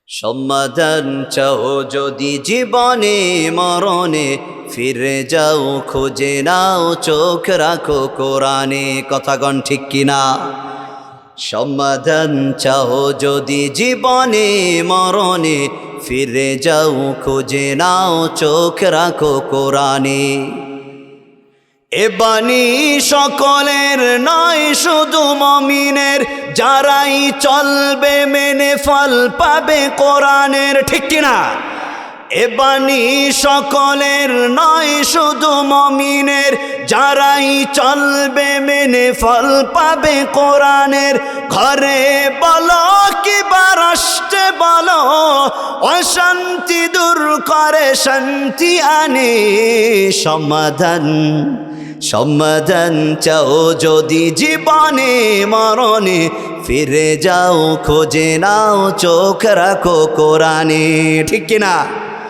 সমাধান চাও যদি জীবনে মরণে, ফিরে যাও খুঁজে নাও চোখ রাখো কোরআনে। কথাগণ ঠিক কিনা? সমাধান চাও যদি জীবনে মরণে, ফিরে যাও খুঁজে নাও চোখ রাখো কোরআনে। এ বাণী সকলের নয় শুধু মুমিনের, যারাই চলবে মেনে ফল পাবে কোরআনের। ঠিক কিনা? এ বাণী সকলের নয় শুধু মুমিনের, যারাই চলবে মেনে ফল পাবে কোরআনের। ঘরে বলো কিবা রাষ্ট্রে বলো, অশান্তি দূর করে শান্তি আনে। সমাধান চাও যদি জীবনে মরণে, ফিরে যাও খোঁজে নাও চোখ রাখো কোরআনে। ঠিক কিনা?